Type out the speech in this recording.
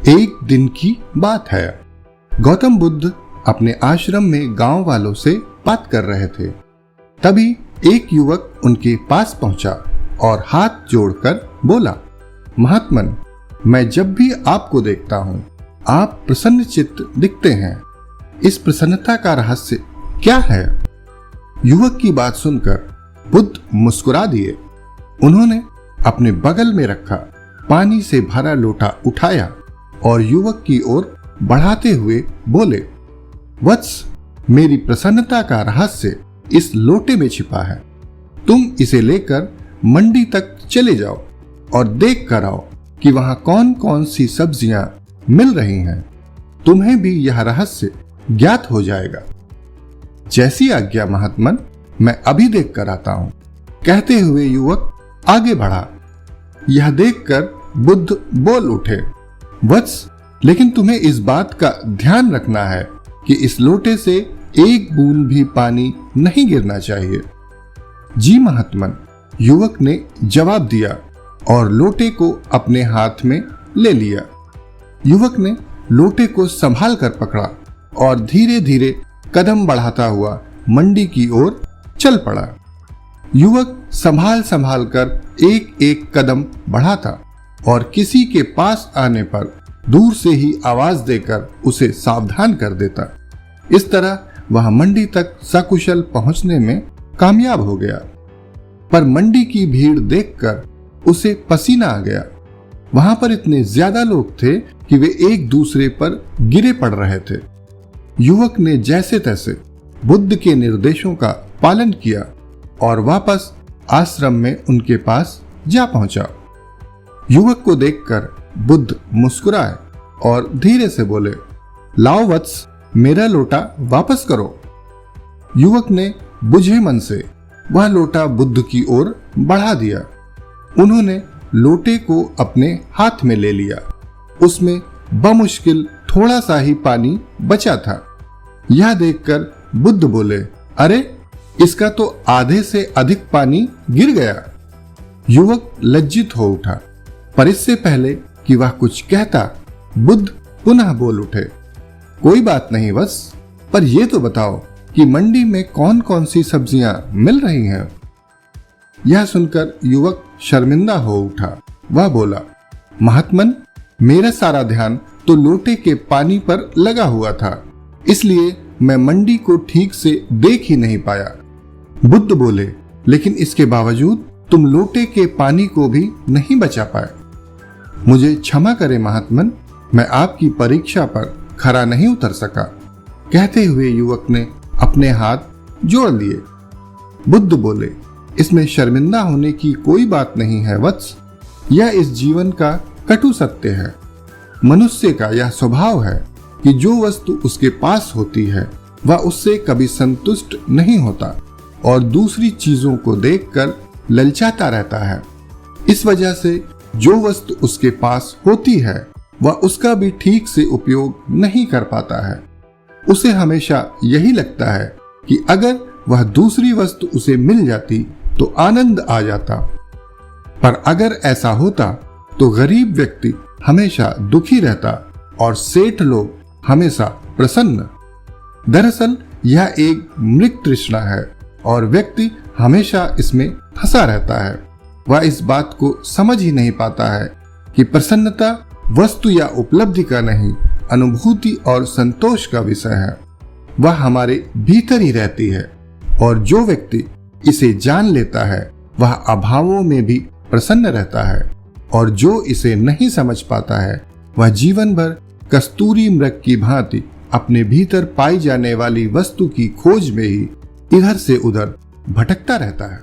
एक दिन की बात है। गौतम बुद्ध अपने आश्रम में गांव वालों से बात कर रहे थे। तभी एक युवक उनके पास पहुंचा और हाथ जोड़कर बोला, महात्मन, मैं जब भी आपको देखता हूं, आप प्रसन्नचित्त दिखते हैं। इस प्रसन्नता का रहस्य क्या है? युवक की बात सुनकर बुद्ध मुस्कुरा दिए। उन्होंने अपने बगल में रखा पानी से भरा लोटा उठाया और युवक की ओर बढ़ाते हुए बोले, वत्स, मेरी प्रसन्नता का रहस्य इस लोटे में छिपा है। तुम इसे लेकर मंडी तक चले जाओ और देख कर आओ कि वहां कौन कौन सी सब्जियां मिल रही हैं। तुम्हें भी यह रहस्य ज्ञात हो जाएगा। जैसी आज्ञा महात्मन, मैं अभी देख कर आता हूं, कहते हुए युवक आगे बढ़ा। यह देखकर बुद्ध बोल उठे, वत्स, लेकिन तुम्हें इस बात का ध्यान रखना है कि इस लोटे से एक बूंद भी पानी नहीं गिरना चाहिए। जी महात्मन, युवक ने जवाब दिया और लोटे को अपने हाथ में ले लिया। युवक ने लोटे को संभाल कर पकड़ा और धीरे धीरे कदम बढ़ाता हुआ मंडी की ओर चल पड़ा। युवक संभाल संभाल कर एक एक कदम बढ़ाता और किसी के पास आने पर दूर से ही आवाज देकर उसे सावधान कर देता। इस तरह वह मंडी तक सकुशल पहुंचने में कामयाब हो गया। पर मंडी की भीड़ देखकर उसे पसीना आ गया। वहां पर इतने ज्यादा लोग थे कि वे एक दूसरे पर गिरे पड़ रहे थे। युवक ने जैसे तैसे बुद्ध के निर्देशों का पालन किया और वापस आश्रम में उनके पास जा पहुंचा। युवक को देखकर बुद्ध मुस्कुराए और धीरे से बोले, लाओ वत्स, मेरा लोटा वापस करो। युवक ने बुझे मन से वह लोटा बुद्ध की ओर बढ़ा दिया। उन्होंने लोटे को अपने हाथ में ले लिया। उसमें बमुश्किल थोड़ा सा ही पानी बचा था। यह देखकर बुद्ध बोले, अरे, इसका तो आधे से अधिक पानी गिर गया। युवक लज्जित हो उठा, पर इससे पहले कि वह कुछ कहता, बुद्ध पुनः बोल उठे, कोई बात नहीं बस, पर यह तो बताओ कि मंडी में कौन कौन सी सब्जियां मिल रही हैं। यह सुनकर युवक शर्मिंदा हो उठा। वह बोला, महात्मन, मेरा सारा ध्यान तो लोटे के पानी पर लगा हुआ था, इसलिए मैं मंडी को ठीक से देख ही नहीं पाया। बुद्ध बोले, लेकिन इसके बावजूद तुम लोटे के पानी को भी नहीं बचा पाए। मुझे क्षमा करें महात्मन, मैं आपकी परीक्षा पर खरा नहीं उतर सका। कहते हुए युवक ने अपने हाथ जोड़ लिए। बुद्ध बोले, इसमें शर्मिंदा होने की कोई बात नहीं है वत्स। यह इस जीवन का कटु सत्य है। मनुष्य का यह स्वभाव है कि जो वस्तु उसके पास होती है वह उससे कभी संतुष्ट नहीं होता और दूसरी चीजों को देखकर ललचाता रहता है। इस वजह से जो वस्तु उसके पास होती है वह उसका भी ठीक से उपयोग नहीं कर पाता है। उसे हमेशा यही लगता है कि अगर वह दूसरी वस्तु उसे मिल जाती तो आनंद आ जाता, पर अगर ऐसा होता तो गरीब व्यक्ति हमेशा दुखी रहता और सेठ लोग हमेशा प्रसन्न। दरअसल यह एक मृग तृष्णा है और व्यक्ति हमेशा इसमें फंसा रहता है। वह इस बात को समझ ही नहीं पाता है कि प्रसन्नता वस्तु या उपलब्धि का नहीं, अनुभूति और संतोष का विषय है। वह हमारे भीतर ही रहती है और जो व्यक्ति इसे जान लेता है वह अभावों में भी प्रसन्न रहता है, और जो इसे नहीं समझ पाता है वह जीवन भर कस्तूरी मृग की भांति अपने भीतर पाई जाने वाली वस्तु की खोज में ही इधर से उधर भटकता रहता है।